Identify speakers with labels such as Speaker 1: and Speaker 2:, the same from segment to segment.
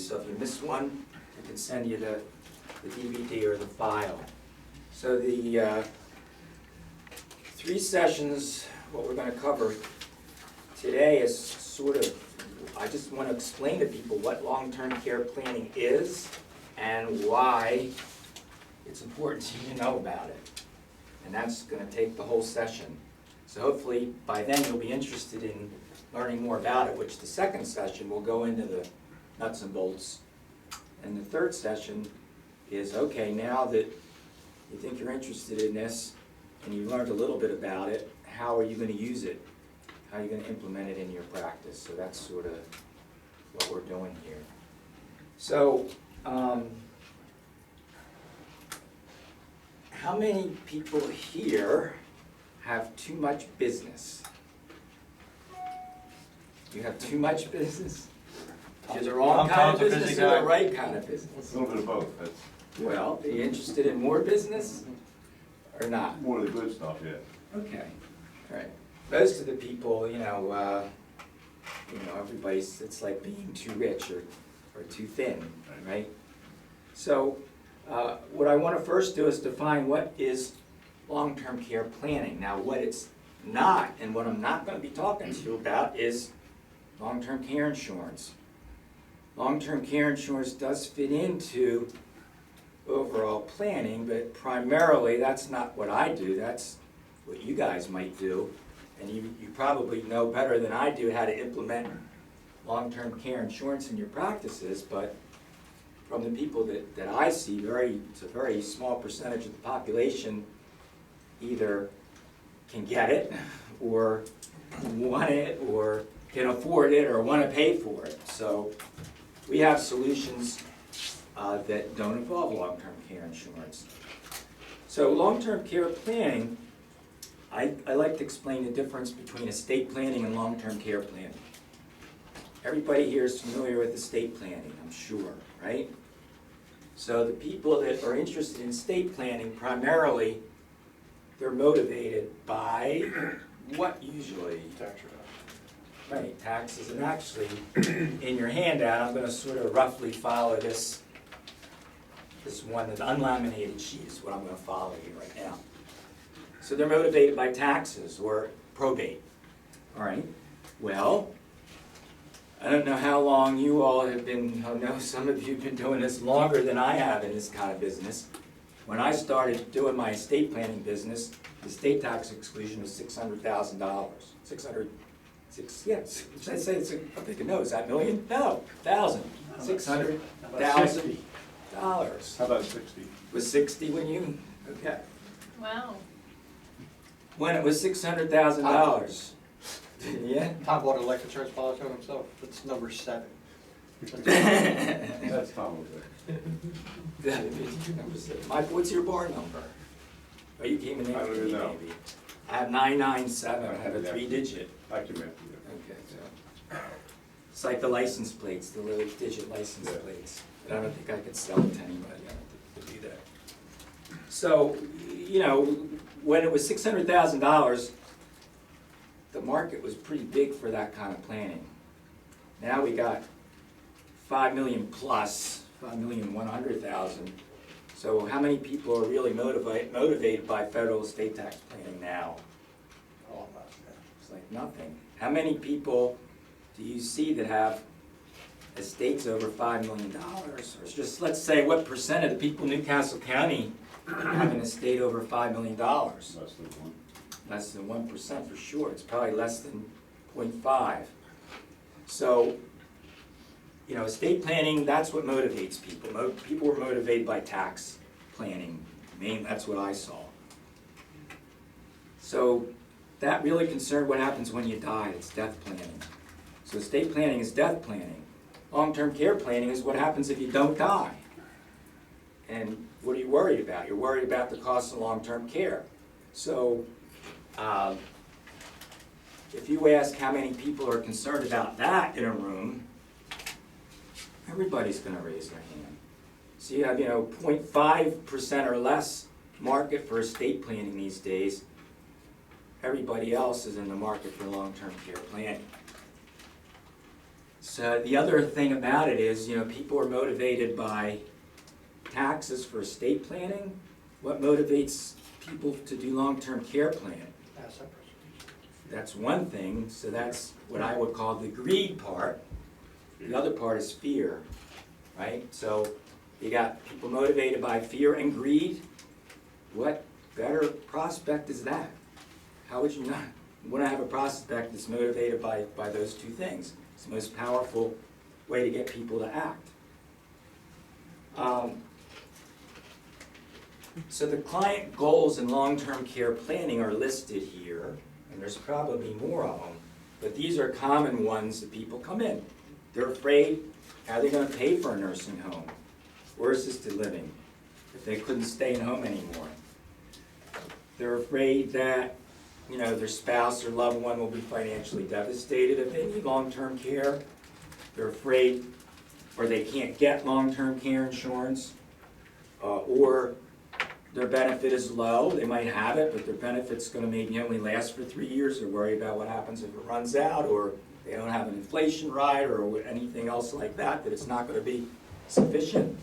Speaker 1: so if you miss one, I can send you the DVD or the file. So the 3 sessions, what we're going to cover today is sort of, I just want to explain to people what long-term care planning is and why it's important to you to know about it. And that's going to take the whole session. So hopefully by then you'll be interested in learning more about it, which the second session will go into the nuts and bolts. And the third session is, okay, now that you think you're interested in this and you learned a little bit about it, how are you going to use it? How are you going to implement it in your practice? So that's sort of what we're doing here. So, how many people here have too much business? You have too much business? You're the wrong kind of business or the right kind of business?
Speaker 2: A little bit of both. That's
Speaker 1: Well, are you interested in more business or not?
Speaker 2: more of the good stuff, yeah.
Speaker 1: Okay, all right. Most of the people, everybody's, it's like being too rich or too thin, right? So, what I want to first do is define what is long-term care planning. Now, what it's not, and what I'm not going to be talking to you about, is long-term care insurance. Long-term care insurance does fit into overall planning, but primarily that's not what I do. That's what you guys might do. And you probably know better than I do how to implement long-term care insurance in your practices, but from the people that I see, it's a very small percentage of the population either can get it, or want it, or can afford it, or want to pay for it. So we have solutions that don't involve long-term care insurance. So long-term care planning, I like to explain the difference between estate planning and long-term care planning. Everybody here is familiar with estate planning, I'm sure, right? So the people that are interested in estate planning, primarily, they're motivated by what usually?
Speaker 3: Tax reduction.
Speaker 1: Right, taxes. And actually, in your handout, I'm going to sort of roughly follow this one, the unlaminated sheet is what I'm going to follow here right now. So they're motivated by taxes or probate. All right, well, I don't know how long you all have been, I know some of you have been doing this longer than I have in this kind of business. When I started doing my estate planning business, the estate tax exclusion was $600,000. Yes, should I say it's a big no, is that million? No, thousand. $600,000.
Speaker 2: How about 60?
Speaker 1: Was 60 when you, okay.
Speaker 4: Wow.
Speaker 1: When it was $600,000. Yeah?
Speaker 3: Tom bought a life insurance policy on himself. That's number 7.
Speaker 2: That's Tom over there.
Speaker 1: Mike, what's your bar number? Oh, you came in
Speaker 2: I
Speaker 1: after
Speaker 2: don't even
Speaker 1: me,
Speaker 2: know.
Speaker 1: maybe. I have 997, I have a
Speaker 2: Yeah.
Speaker 1: 3-digit.
Speaker 2: I can match you.
Speaker 1: Okay, so. It's like the license plates, the little digit license
Speaker 2: Yeah.
Speaker 1: plates. But I don't think I could sell it to anybody, I don't think to do that. So, when it was $600,000, the market was pretty big for that kind of planning. Now we got 5 million plus, 5,100,000. So how many people are really motivated by federal estate tax planning now?
Speaker 3: Oh,
Speaker 1: It's like nothing. How many people do you see that have estates over $5 million? Or just, let's say, what percent of the people in Newcastle County have an estate over $5 million?
Speaker 2: Less than 1.
Speaker 1: Less than 1% for sure. It's probably less than 0.5. So, estate planning, that's what motivates people. People were motivated by tax planning. That's what I saw. So that really concerned what happens when you die. It's death planning. So estate planning is death planning. Long-term care planning is what happens if you don't die. And what are you worried about? You're worried about the cost of long-term care. So if you ask how many people are concerned about that in a room, everybody's going to raise their hand. So you have, 0.5% or less market for estate planning these days. Everybody else is in the market for long-term care planning. So the other thing about it is, people are motivated by taxes for estate planning. What motivates people to do long-term care planning?
Speaker 3: Asset preservation.
Speaker 1: That's one thing, so that's what I would call the greed part. The other part is fear, right? So you got people motivated by fear and greed. What better prospect is that? How would you not want to have a prospect that's motivated by those two things? It's the most powerful way to get people to act. So the client goals in long-term care planning are listed here, and there's probably more of them, but these are common ones that people come in. They're afraid, how are they going to pay for a nursing home or assisted living if they couldn't stay at home anymore? They're afraid that, their spouse or loved one will be financially devastated if they need long-term care. They're afraid, or they can't get long-term care insurance, or their benefit is low. They might have it, but their benefit's going to maybe only last for 3 years. They're worried about what happens if it runs out, or they don't have an inflation rider, or anything else like that, that it's not going to be sufficient.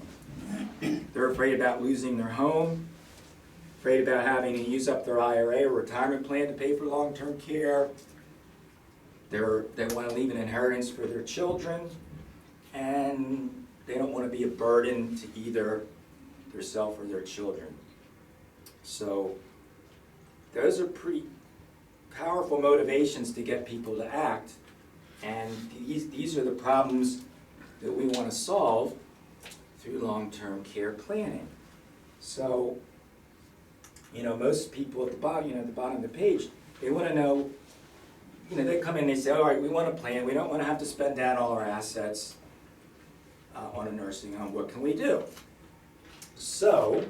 Speaker 1: They're afraid about losing their home, afraid about having to use up their IRA or retirement plan to pay for long-term care. They want to leave an inheritance for their children, and they don't want to be a burden to either themselves or their children. So those are pretty powerful motivations to get people to act, and these are the problems that we want to solve through long-term care planning. So, most people at the bottom, the bottom of the page, they want to know, they come in and they say, all right, we want a plan, we don't want to have to spend down all our assets on a nursing home, what can we do? So,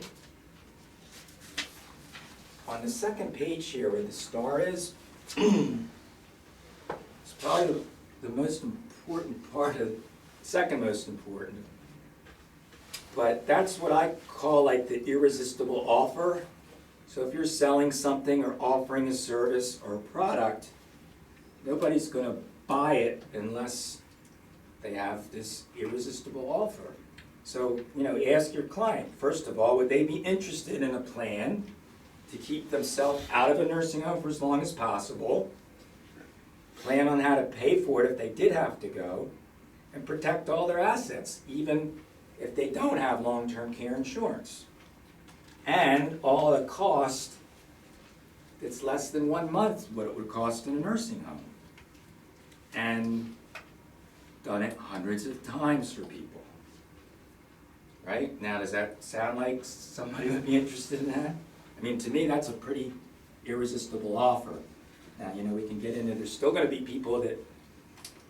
Speaker 1: on the second page here where the star is, it's probably the most important part of, second most important, but that's what I call like the irresistible offer. So if you're selling something or offering a service or a product, nobody's going to buy it unless they have this irresistible offer. So, ask your client, first of all, would they be interested in a plan to keep themselves out of a nursing home for as long as possible, plan on how to pay for it if they did have to go, and protect all their assets, even if they don't have long-term care insurance. And all the cost that's less than 1 month what it would cost in a nursing home. And done it hundreds of times for people. Right? Now, does that sound like somebody would be interested in that? I mean, to me, that's a pretty irresistible offer. Now, we can get into, there's still going to be people that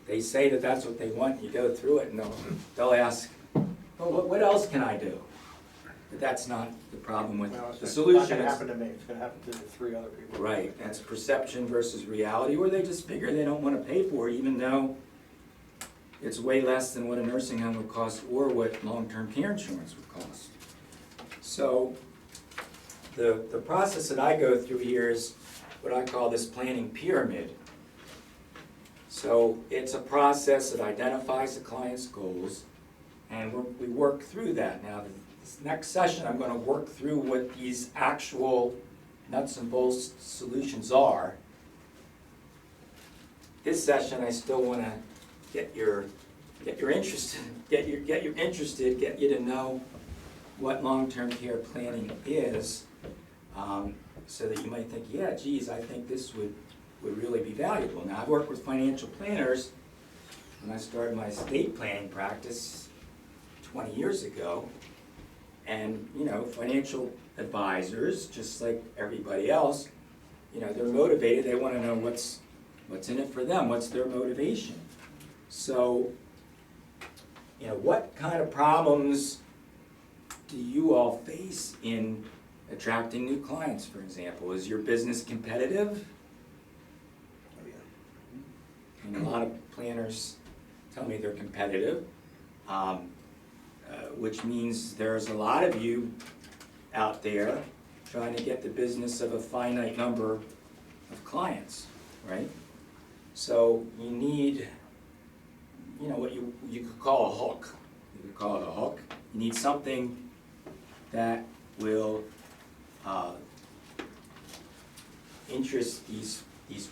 Speaker 1: they say that that's what they want, and you go through it, and they'll ask, well, what else can I do? But that's not the problem with the solution.
Speaker 3: It's not gonna happen to me, it's gonna happen to the 3 other people.
Speaker 1: Right, that's perception versus reality, or they just figure they don't want to pay for it, even though it's way less than what a nursing home would cost or what long-term care insurance would cost. So the process that I go through here is what I call this planning pyramid. So it's a process that identifies the client's goals, and we work through that. Now, this next session, I'm going to work through what these actual nuts and bolts solutions are. This session, I still want to get you to know what long-term care planning is, so that you might think, yeah, geez, I think this would really be valuable. Now, I've worked with financial planners when I started my estate planning practice 20 years ago, and financial advisors, just like everybody else, they're motivated. They want to know what's in it for them. What's their motivation? So, what kind of problems do you all face in attracting new clients, for example? Is your business competitive?
Speaker 3: Oh, yeah.
Speaker 1: And a lot of planners tell me they're competitive, which means there's a lot of you out there trying to get the business of a finite number of clients, right? So you need you know, what you could call a hook. You could call it a hook. You need something that will interest these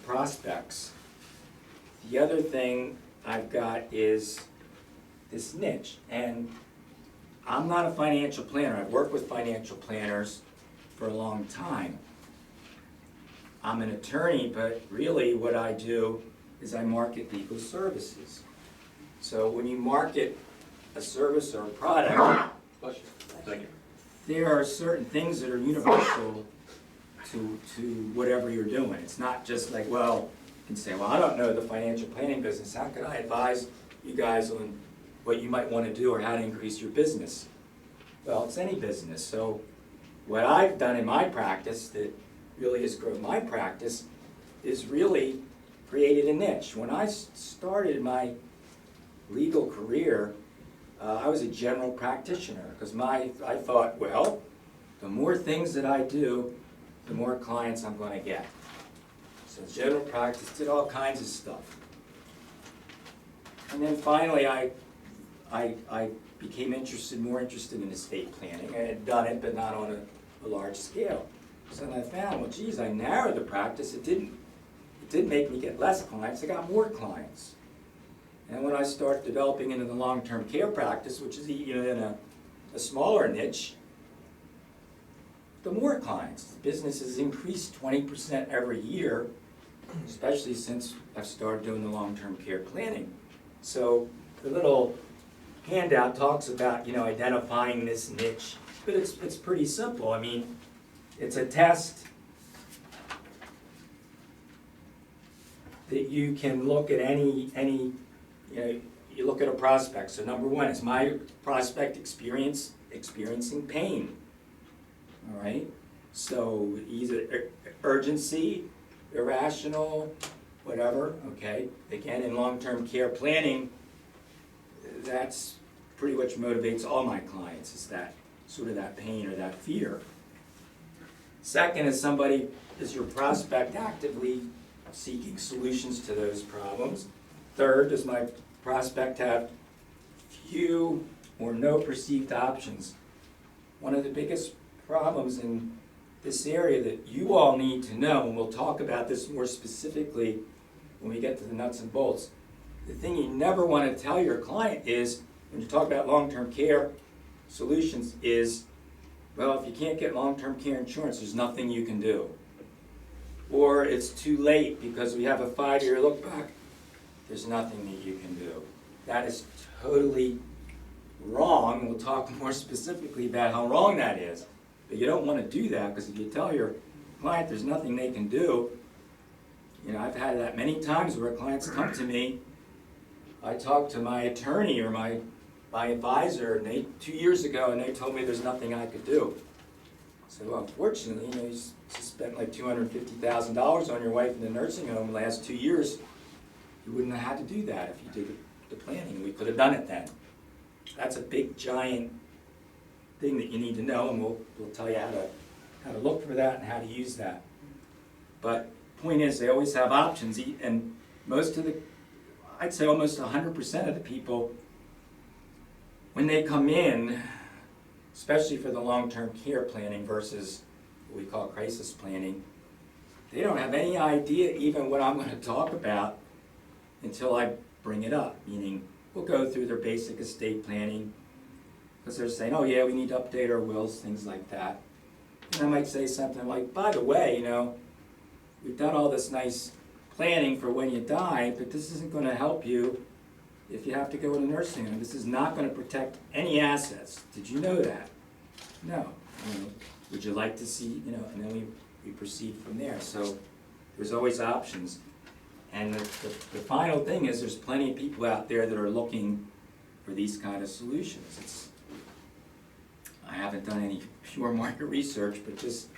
Speaker 1: prospects. The other thing I've got is this niche, and I'm not a financial planner. I've worked with financial planners for a long time. I'm an attorney, but really what I do is I market legal services. So when you market a service or a product, there are certain things that are universal to whatever you're doing. It's not just like, well, you can say, well, I don't know the financial planning business. How could I advise you guys on what you might want to do or how to increase your business? Well, it's any business. So what I've done in my practice that really has grown my practice is really created a niche. When I started my legal career, I was a general practitioner because I thought, well, the more things that I do, the more clients I'm going to get. So general practice, did all kinds of stuff. And then finally I became more interested in estate planning. I had done it, but not on a large scale. So then I found, well, geez, I narrowed the practice. It didn't make me get less clients. I got more clients. And when I start developing into the long-term care practice, which is in a smaller niche, the more clients. The business has increased 20% every year, especially since I've started doing the long-term care planning. So the little handout talks about identifying this niche, but it's pretty simple. I mean, it's a test that you can look at any you look at a prospect. So number one, is my prospect experiencing pain? All right. So either urgency, irrational, whatever. Okay. Again, in long-term care planning, that's pretty much motivates all my clients. Is that sort of that pain or that fear? Second is your prospect actively seeking solutions to those problems? Third, does my prospect have few or no perceived options? One of the biggest problems in this area that you all need to know, and we'll talk about this more specifically when we get to the nuts and bolts, the thing you never want to tell your client is, when you talk about long-term care solutions, is, well, if you can't get long-term care insurance, there's nothing you can do. Or it's too late because we have a 5-year look back, there's nothing that you can do. That is totally wrong. We'll talk more specifically about how wrong that is. But you don't want to do that, because if you tell your client there's nothing they can do, I've had that many times where clients come to me, I talked to my attorney or my advisor, and 2 years ago, and they told me there's nothing I could do. So well, unfortunately, you spent like $250,000 on your wife in the nursing home the last 2 years. You wouldn't have had to do that if you did the planning. We could have done it then. That's a big, giant thing that you need to know, and we'll tell you how to look for that and how to use that. But point is, they always have options, and I'd say almost 100% of the people, when they come in, especially for the long-term care planning versus what we call crisis planning, they don't have any idea even what I'm going to talk about until I bring it up, meaning we'll go through their basic estate planning, because they're saying, oh yeah, we need to update our wills, things like that. And I might say something like, by the way, we've done all this nice planning for when you die, but this isn't going to help you if you have to go to nursing home. This is not going to protect any assets. Did you know that? No. Would you like to see, and then we proceed from there. So there's always options. And the final thing is, there's plenty of people out there that are looking for these kind of solutions. I haven't done any pure market research, but just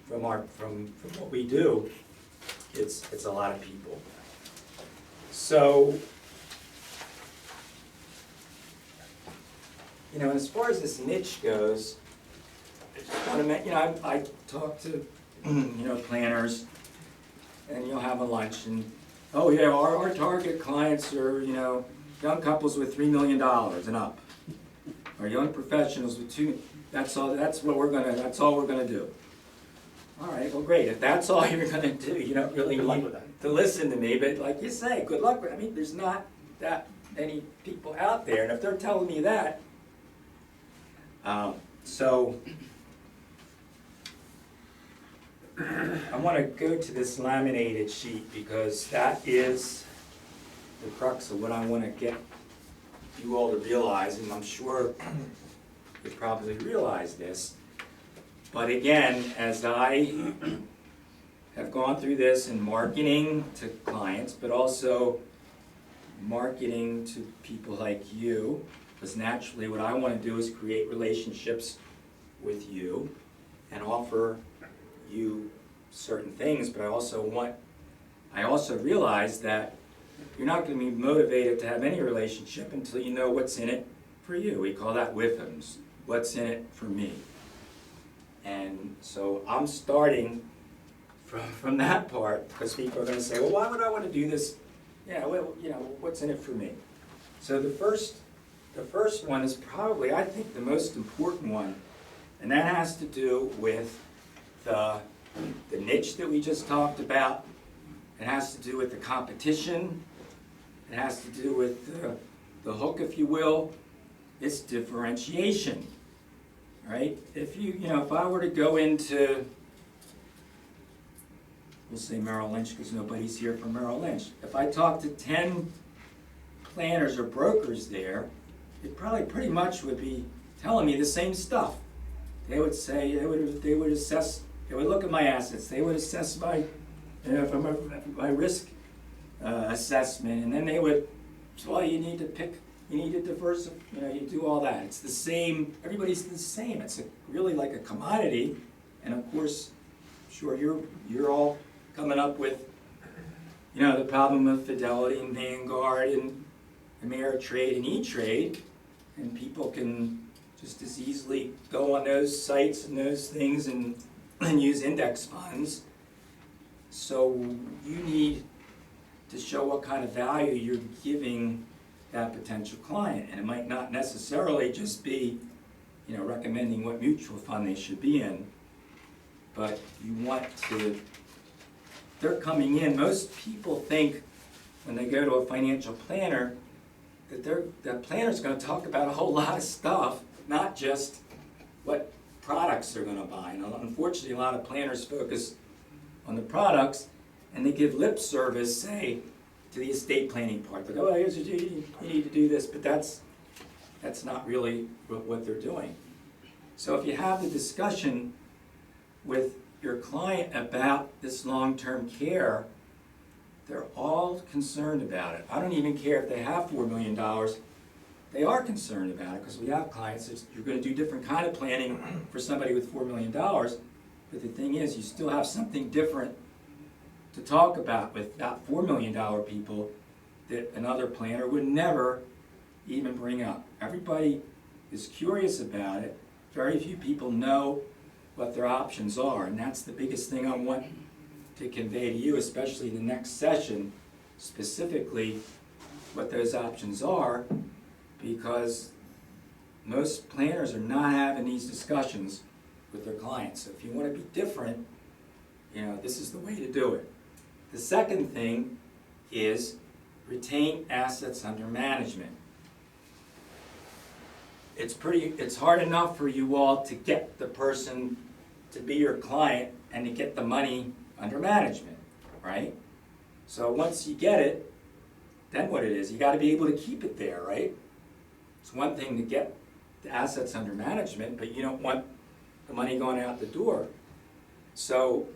Speaker 1: from what we do, it's a lot of people. So, as far as this niche goes, I just want to mention, I talk to, planners, and you'll have a lunch, and, oh yeah, our target clients are, young couples with $3 million and up, or young professionals with that's all we're gonna do. All right, well, great, if that's all you're gonna do, you don't really
Speaker 3: Good luck
Speaker 1: need
Speaker 3: with that.
Speaker 1: to listen to me, but like you say, good luck with it. I mean, there's not that many people out there, and if they're telling me that, so I want to go to this laminated sheet because that is the crux of what I want to get you all to realize, and I'm sure you probably realize this. But again, as I have gone through this in marketing to clients, but also marketing to people like you, because naturally what I want to do is create relationships with you and offer you certain things, but I also realize that you're not going to be motivated to have any relationship until you know what's in it for you. We call that WIFMs, what's in it for me. And so I'm starting from that part, because people are going to say, well, why would I want to do this? Yeah, well, you know, what's in it for me? So the first one is probably, I think, the most important one, and that has to do with the niche that we just talked about. It has to do with the competition. It has to do with the hook, if you will. It's differentiation, right? If if I were to go into, we'll say Merrill Lynch because nobody's here from Merrill Lynch. If I talk to 10 planners or brokers there, it probably pretty much would be telling me the same stuff. They would say, they would assess, they would look at my assets, they would assess my, my risk assessment, and then they would, well, you need to diversify, you do all that. It's the same, everybody's the same. It's really like a commodity, and of course, sure, you're all coming up with, the problem of Fidelity and Vanguard and Ameritrade and E-Trade, and people can just as easily go on those sites and those things and use index funds. So you need to show what kind of value you're giving that potential client, and it might not necessarily just be, recommending what mutual fund they should be in, but you want to, they're coming in, most people think when they go to a financial planner that that planner's going to talk about a whole lot of stuff, not just what products they're going to buy. And unfortunately, a lot of planners focus on the products, and they give lip service, say, to the estate planning part. Like, oh, here's what you need to do this, but that's not really what they're doing. So if you have the discussion with your client about this long-term care, they're all concerned about it. I don't even care if they have $4 million. They are concerned about it because we have clients that you're going to do different kind of planning for somebody with $4 million. But the thing is, you still have something different to talk about with that $4 million people that another planner would never even bring up. Everybody is curious about it. Very few people know what their options are, and that's the biggest thing I want to convey to you, especially in the next session, specifically what those options are, because most planners are not having these discussions with their clients. So if you want to be different, this is the way to do it. The second thing is retain assets under management. It's hard enough for you all to get the person to be your client and to get the money under management, right? So once you get it, then what it is, you got to be able to keep it there, right? It's one thing to get the assets under management, but you don't want the money going out the door. So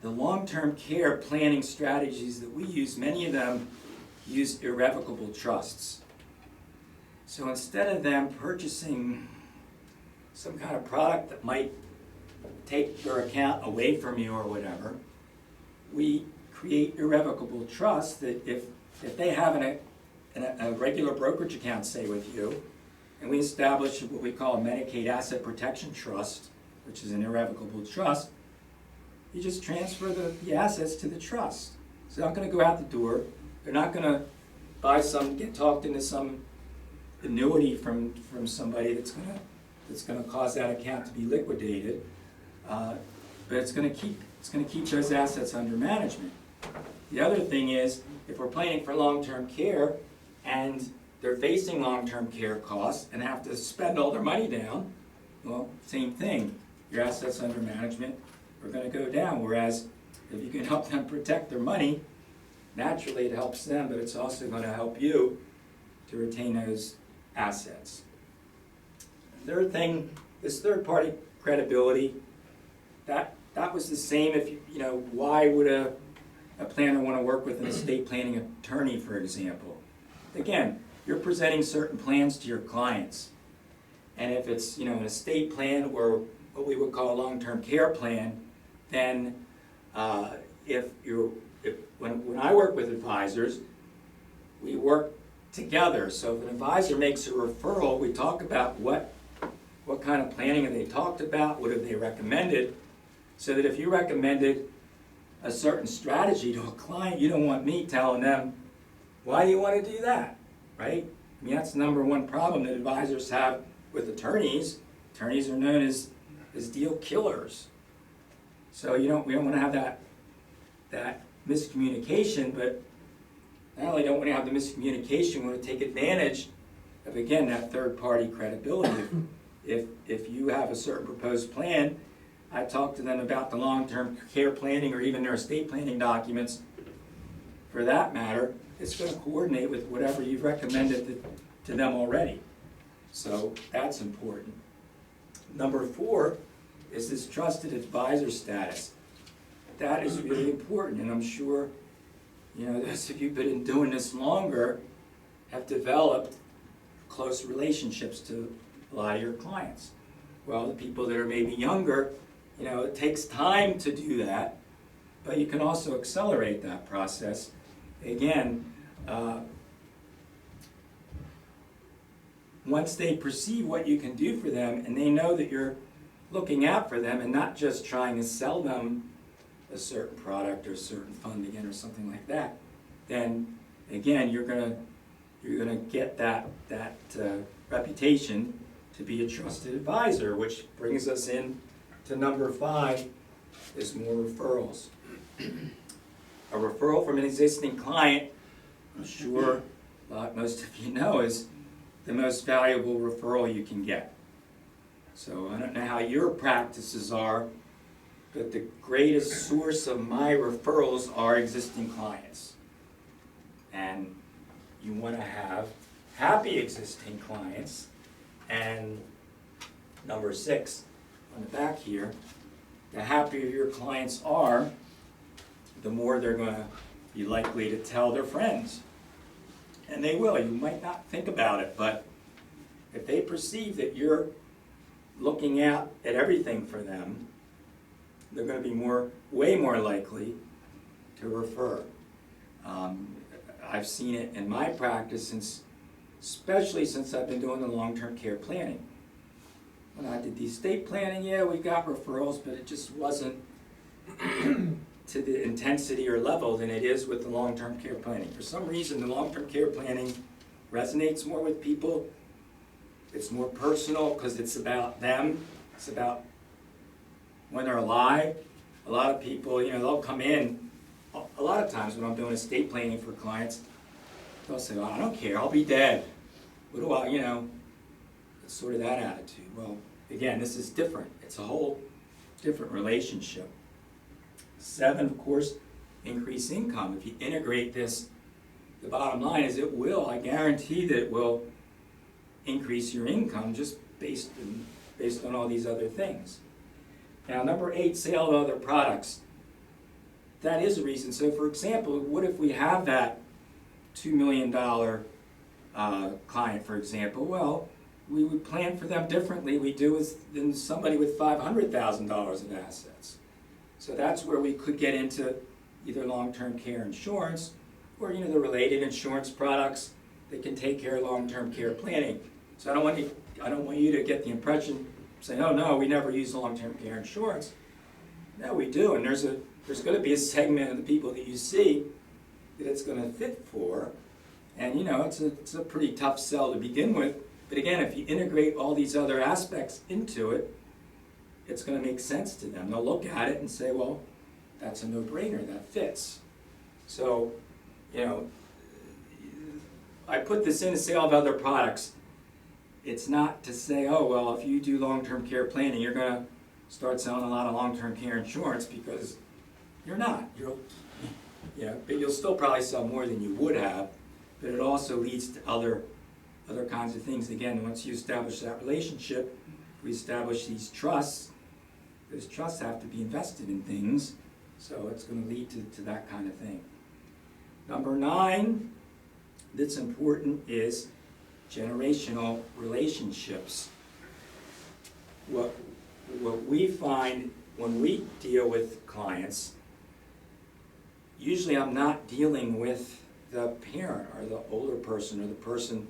Speaker 1: the long-term care planning strategies that we use, many of them use irrevocable trusts. So instead of them purchasing some kind of product that might take your account away from you or whatever, we create irrevocable trusts that if they have a regular brokerage account, say, with you, and we establish what we call a Medicaid Asset Protection Trust, which is an irrevocable trust, you just transfer the assets to the trust. So they're not going to go out the door. They're not going to buy some, get talked into some annuity from somebody that's gonna cause that account to be liquidated. But it's gonna keep those assets under management. The other thing is, if we're planning for long-term care and they're facing long-term care costs and have to spend all their money down, well, same thing. Your assets under management are gonna go down, whereas if you can help them protect their money, naturally it helps them, but it's also gonna help you to retain those assets. Third thing, this third-party credibility, that was the same if, why would a planner want to work with an estate planning attorney, for example? Again, you're presenting certain plans to your clients. And if it's, an estate plan or what we would call a long-term care plan, then when I work with advisors, we work together. So if an advisor makes a referral, we talk about what kind of planning have they talked about, what have they recommended, so that if you recommended a certain strategy to a client, you don't want me telling them, why do you want to do that, right? I mean, that's the number one problem that advisors have with attorneys. Attorneys are known as deal killers. So we don't want to have that miscommunication, but not only don't want to have the miscommunication, we want to take advantage of, again, that third-party credibility. If you have a certain proposed plan, I talk to them about the long-term care planning or even their estate planning documents. For that matter, it's going to coordinate with whatever you've recommended to them already. So that's important. Number 4 is this trusted advisor status. That is really important, and I'm sure those of you who've been doing this longer have developed close relationships to a lot of your clients. Well, the people that are maybe younger, it takes time to do that, but you can also accelerate that process. Again, once they perceive what you can do for them and they know that you're looking out for them and not just trying to sell them a certain product or a certain fund again or something like that, then again you're gonna get that reputation to be a trusted advisor, which brings us in to number 5 is more referrals. A referral from an existing client, I'm sure most of you know, is the most valuable referral you can get. So I don't know how your practices are, but the greatest source of my referrals are existing clients. And you want to have happy existing clients. And number 6 on the back here, the happier your clients are, the more they're going to be likely to tell their friends. And they will. You might not think about it, but if they perceive that you're looking out at everything for them, they're going to be way more likely to refer. I've seen it in my practice, especially since I've been doing the long-term care planning. When I did the estate planning, yeah, we got referrals, but it just wasn't to the intensity or level than it is with the long-term care planning. For some reason, the long-term care planning resonates more with people. It's more personal because it's about them. It's about when they're alive. A lot of people, they'll come in. A lot of times when I'm doing estate planning for clients, they'll say, "Oh, I don't care, I'll be dead. What do I, It's sort of that attitude. Well, again, this is different. It's a whole different relationship. 7, of course, increase income. If you integrate this, the bottom line is I guarantee that it will increase your income just based on all these other things. Now, number 8, sale of other products. That is a reason. So, for example, what if we have that $2 million client, for example? Well, we would plan for them differently we do than somebody with $500,000 of assets. So that's where we could get into either long-term care insurance or the related insurance products that can take care of long-term care planning. So I don't want you to get the impression saying, "Oh no, we never use long-term care insurance." No, we do, and there's going to be a segment of the people that you see that it's going to fit for, And you know, it's a pretty tough sell to begin with, but again, if you integrate all these other aspects into it, it's gonna make sense to them. They'll look at it and say, well, that's a no-brainer, that fits. So, you know, I put this in to say all the other products. It's not to say, oh, well, if you do long-term care planning, you're gonna start selling a lot of long-term care insurance, because you're not. But you'll still probably sell more than you would have, but it also leads to other kinds of things. Again, once you establish that relationship, we establish these trusts. Those trusts have to be invested in things, so it's gonna lead to that kind of thing. Number 9 that's important is generational relationships. What we find when we deal with clients, usually I'm not dealing with the parent or the older person or the person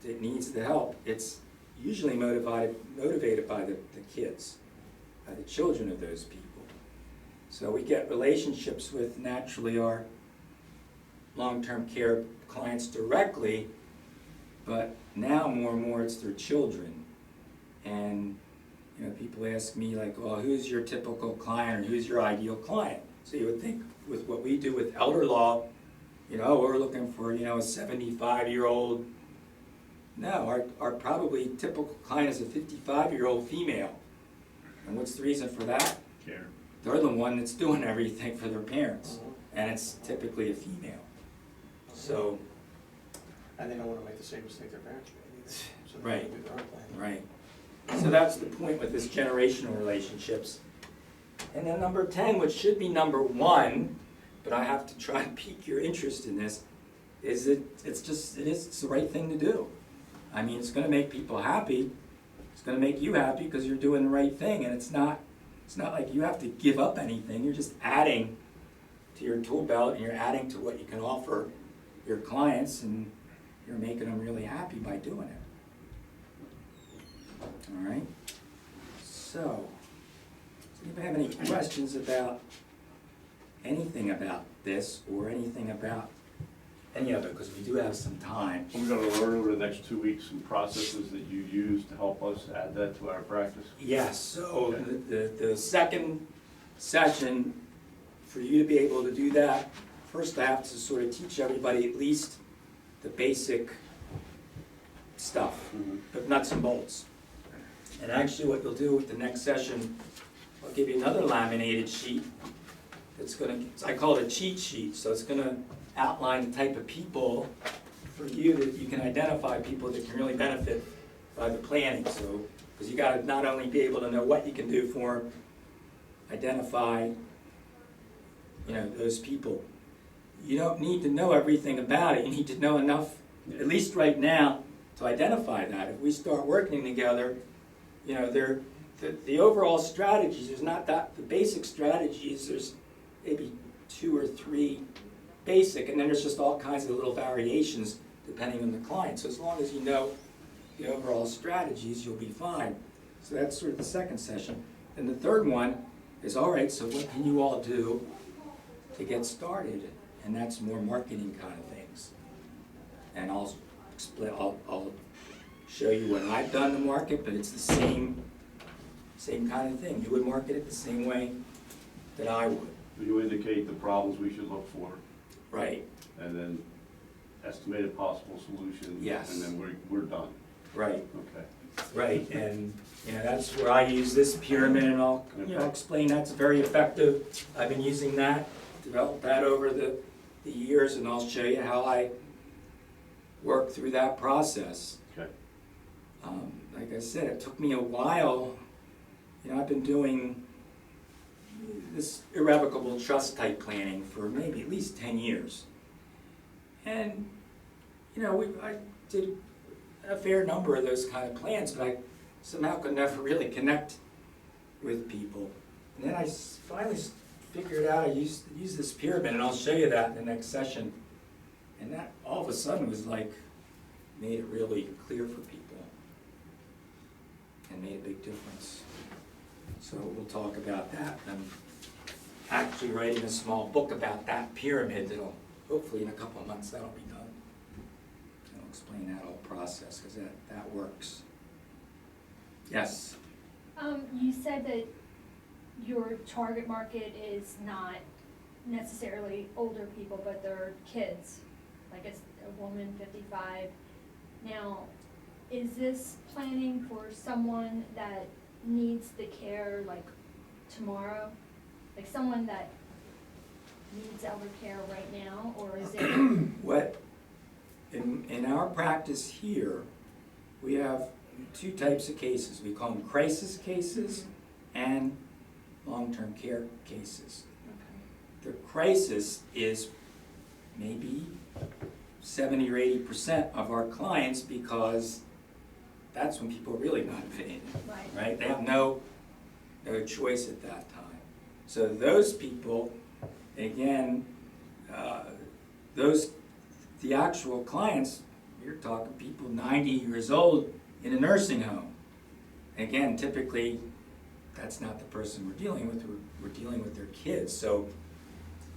Speaker 1: that needs the help. It's usually motivated by the kids, by the children of those people. So we get relationships with naturally our long-term care clients directly, but now more and more it's their children. And you know, people ask me like, well, who's your typical client or who's your ideal client? So you would think with what we do with elder law, you know, we're looking for, you know, a 75-year-old. No, our probably typical client is a 55-year-old female. And what's the reason for that?
Speaker 2: Care.
Speaker 1: They're the one that's doing everything for their parents, and it's typically a female. So,
Speaker 3: And they don't wanna make the same mistake their parents made either. So they
Speaker 1: Right.
Speaker 3: do their own planning.
Speaker 1: right. So that's the point with this generational relationships. And then number 10, which should be number 1, but I have to try and pique your interest in this, is it's the right thing to do. I mean, it's gonna make people happy. It's gonna make you happy because you're doing the right thing, and it's not like you have to give up anything. You're just adding to your tool belt, and you're adding to what you can offer your clients, and you're making them really happy by doing it. All right? So, does anybody have any questions about anything about this or anything about any of it? Because we do have some time.
Speaker 2: We're gonna learn over the next 2 weeks some processes that you use to help us add that to our practice.
Speaker 1: Yes, so
Speaker 2: Okay.
Speaker 1: the second session, for you to be able to do that, first I have to sort of teach everybody at least the basic stuff, the nuts and bolts. And actually what you'll do with the next session, I'll give you another laminated sheet that's gonna, I call it a cheat sheet, so it's gonna outline the type of people for you that you can identify people that can really benefit by the planning. So, because you gotta not only be able to know what you can do for them, identify, you know, those people. You don't need to know everything about it. You need to know enough, at least right now, to identify that. If we start working together, you know, the overall strategies, there's not that, the basic strategies, there's maybe 2 or 3 basic, and then there's just all kinds of little variations depending on the client. So as long as you know the overall strategies, you'll be fine. So that's sort of the second session. And the third one is, all right, so what can you all do to get started? And that's more marketing kind of things. And I'll explain, I'll show you what I've done to market, but it's the same kind of thing. You would market it the same way that I would.
Speaker 2: You indicate the problems we should look for,
Speaker 1: Right,
Speaker 2: and then estimated possible solutions.
Speaker 1: Yes.
Speaker 2: And then we're done.
Speaker 1: right,
Speaker 2: Okay.
Speaker 1: right. And, you know, that's where I use this pyramid, and I'll, you know, explain that's very effective. I've been using that, developed that over the years, and I'll show you how I work through that process.
Speaker 2: Okay.
Speaker 1: Like I said, it took me a while. You know, I've been doing this irrevocable trust type planning for maybe at least 10 years. And, you know, I did a fair number of those kind of plans, but I somehow could never really connect with people. And then I finally figured out I used this pyramid, and I'll show you that in the next session. And that all of a sudden was like, made it really clear for people and made a big difference. So we'll talk about that. I'm actually writing a small book about that pyramid that'll, hopefully in a couple of months, that'll be done. explain that whole process, because that works. Yes,
Speaker 4: You said that your target market is not necessarily older people, but they're kids, like it's a woman 55. Now, is this planning for someone that needs the care like tomorrow? Like someone that needs elder care right now, or is it?
Speaker 1: what, in our practice here, we have two types of cases. We call them crisis cases and long-term care cases. The crisis is maybe 70 or 80% of our clients, because that's when people are really not paying, right? They have no choice at that time. So those people, again, the actual clients, you're talking people 90 years old in a nursing home. Again, typically, that's not the person we're dealing with. We're dealing with their kids. So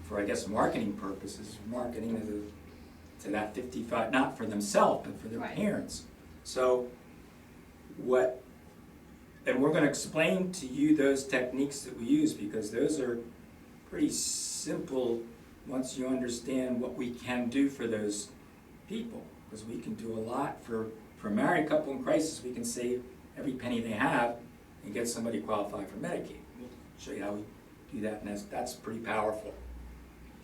Speaker 1: for, I guess, marketing purposes, marketing to that 55, not for themselves, but for their parents. So and we're gonna explain to you those techniques that we use, because those are pretty simple once you understand what we can do for those people. Because we can do a lot for a married couple in crisis. We can save every penny they have and get somebody qualified for Medicaid. We'll show you how we do that, and that's pretty powerful.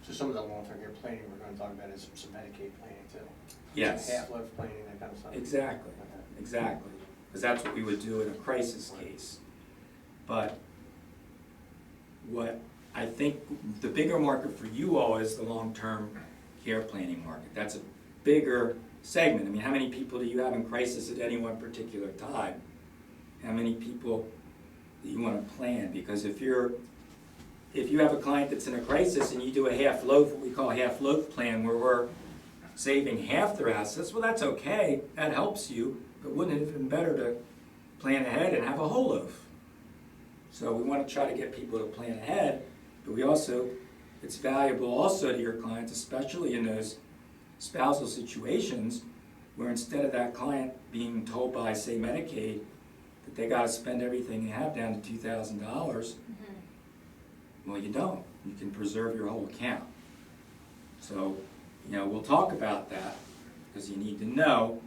Speaker 3: So some of the long-term care planning we're gonna talk about is some Medicaid planning too.
Speaker 1: Yes.
Speaker 3: Some half-life planning, that kind of stuff.
Speaker 1: Exactly,
Speaker 3: Okay.
Speaker 1: exactly. Because that's what we would do in a crisis case. But what I think the bigger market for you all is the long-term care planning market. That's a bigger segment. I mean, how many people do you have in crisis at any one particular time? How many people do you want to plan? Because if you have a client that's in a crisis and you do a half loaf, what we call a half loaf plan, where we're saving half their assets, well, that's okay. That helps you. But wouldn't it have been better to plan ahead and have a whole loaf? So we want to try to get people to plan ahead, but it's valuable also to your clients, especially in those spousal situations where instead of that client being told by, say, Medicaid that they got to spend everything they have down to $2,000, well, you don't. You can preserve your whole account. So, we'll talk about that, because you need to know,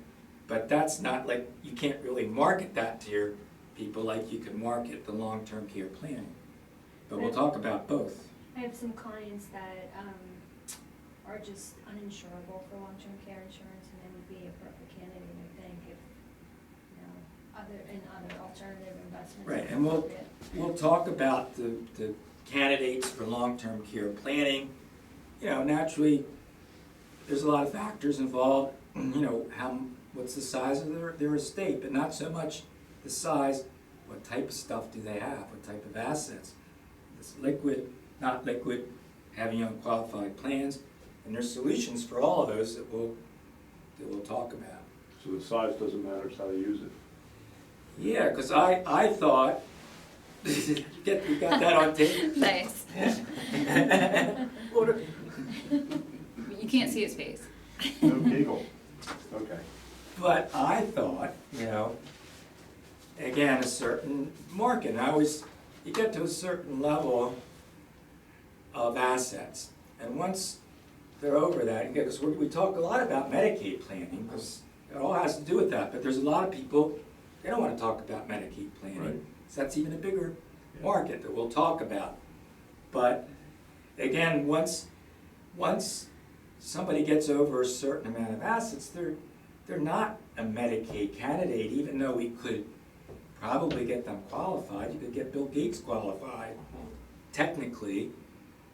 Speaker 1: but that's not like, you can't really market that to your people like you can market the long-term care planning. But we'll talk about both.
Speaker 4: I have some clients that are just uninsurable for long-term care insurance, and they would be a perfect candidate, I think, if, other alternative investments.
Speaker 1: Right,
Speaker 4: are
Speaker 1: and
Speaker 4: appropriate.
Speaker 1: we'll talk about the candidates for long-term care planning. Naturally, there's a lot of factors involved. What's the size of their estate, but not so much the size. What type of stuff do they have? What type of assets? It's liquid, not liquid, having unqualified plans, and there's solutions for all of those that we'll talk about.
Speaker 2: So the size doesn't matter, it's how you use it.
Speaker 1: Yeah, because I thought, you got that on tape?
Speaker 5: Nice. You can't see his face.
Speaker 2: No giggle. Okay.
Speaker 1: But I thought, again, a certain market. You get to a certain level of assets, and once they're over that, because we talk a lot about Medicaid planning, because it all has to do with that, but there's a lot of people, they don't want to talk about Medicaid planning.
Speaker 2: Right.
Speaker 1: So that's even a bigger market that we'll talk about. But again, once somebody gets over a certain amount of assets, they're not a Medicaid candidate, even though we could probably get them qualified. You could get Bill Gates qualified, technically,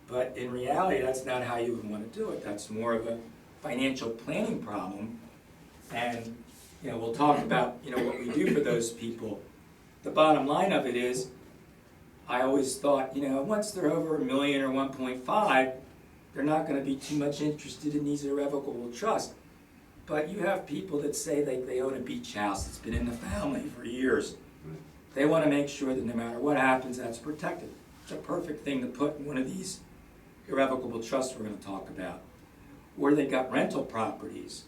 Speaker 1: but in reality, that's not how you would want to do it. That's more of a financial planning problem. And, we'll talk about, what we do for those people. The bottom line of it is, I always thought, once they're over $1 million or 1.5, they're not going to be too much interested in these irrevocable trusts. But you have people that say they own a beach house that's been in the family for years. They want to make sure that no matter what happens, that's protected. It's a perfect thing to put in one of these irrevocable trusts we're going to talk about. Or they got rental properties.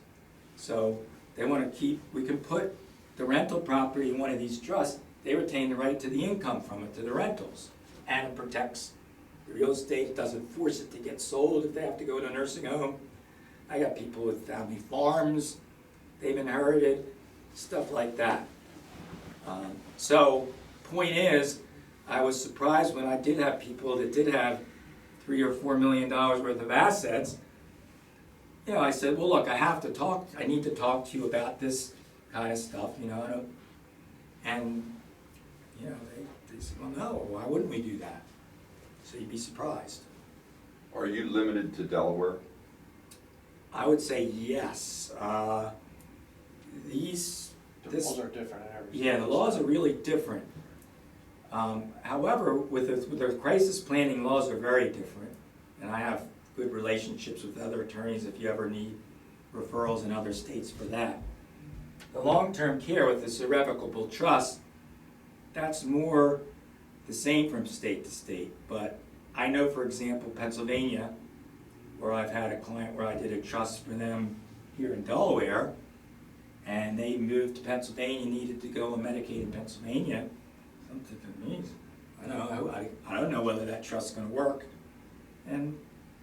Speaker 1: So they wanna keep, we can put the rental property in one of these trusts, they retain the right to the income from it, to the rentals. And it protects the real estate, it doesn't force it to get sold if they have to go to a nursing home. I got people with family farms, they've inherited, stuff like that. So, point is, I was surprised when I did have people that did have $3 or $4 million worth of assets. You know, I said, well, look, I need to talk to you about this kind of stuff, you know, and, you know, they said, well, no, why wouldn't we do that? So you'd be surprised.
Speaker 6: Are you limited to Delaware?
Speaker 1: I would say yes.
Speaker 3: The laws are different in every state.
Speaker 1: Yeah, the laws are really different. However, with the crisis planning, laws are very different. And I have good relationships with other attorneys if you ever need referrals in other states for that. The long-term care with this irrevocable trust, that's more the same from state to state. But I know, for example, Pennsylvania, where I've had a client where I did a trust for them here in Delaware, and they moved to Pennsylvania, needed to go on Medicaid in Pennsylvania. Something for me, I don't know whether that trust's gonna work. And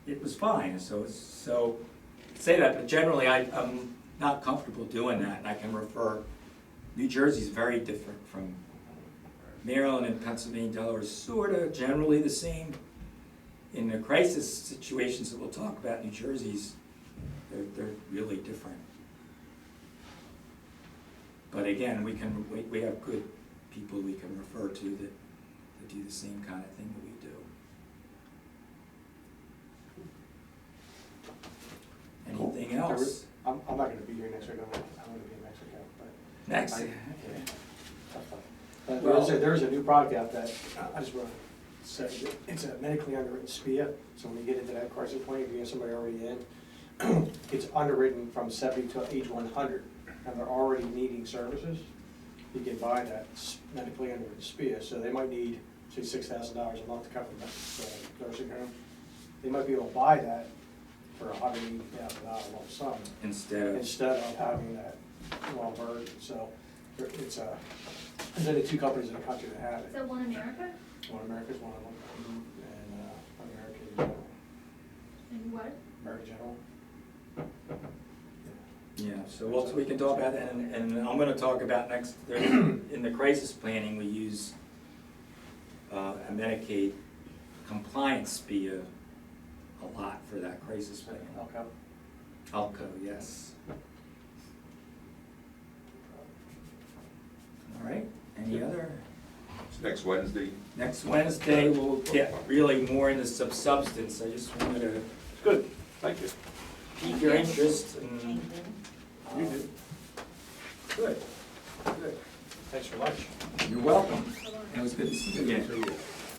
Speaker 1: it was fine, so say that, but generally I'm not comfortable doing that, and I can refer. New Jersey's very different from Maryland and Pennsylvania. Delaware is sorta generally the same. In the crisis situations that we'll talk about, New Jersey's, they're really different. But again, we have good people we can refer to that do the same kind of thing that we do. Anything else?
Speaker 3: I'm not gonna be here next week, I'm gonna be in Mexico, but.
Speaker 1: Next.
Speaker 3: But there's a new product out that, I just wanna say, that it's a medically underwritten SPIA, so when you get into that crisis plan, if you have somebody already in, it's underwritten from 70 to age 100, and they're already needing services, you can buy that medically underwritten SPIA, so they might need, say, $6,000 a month to cover the nursing home. They might be able to buy that for $180,000 lump sum,
Speaker 1: Instead
Speaker 3: of having that long burden, so it's there's only 2 companies in the country that have
Speaker 4: Is
Speaker 3: it.
Speaker 4: that One America?
Speaker 3: One America's one of them, and American General.
Speaker 4: And what?
Speaker 3: American General.
Speaker 1: Yeah, so we can talk about that, and I'm gonna talk about next, in the crisis planning, we use a Medicaid compliance SPIA a lot for that crisis planning.
Speaker 3: Okay.
Speaker 1: ALCO, yes. All right, any other?
Speaker 6: It's next Wednesday.
Speaker 1: Next Wednesday, we'll get really more into some substance. I just wanted to
Speaker 2: Good, thank you.
Speaker 1: pique your interest and.
Speaker 2: You did.
Speaker 1: Good, good.
Speaker 3: Thanks for lunch.
Speaker 1: You're welcome. It was good to see you again.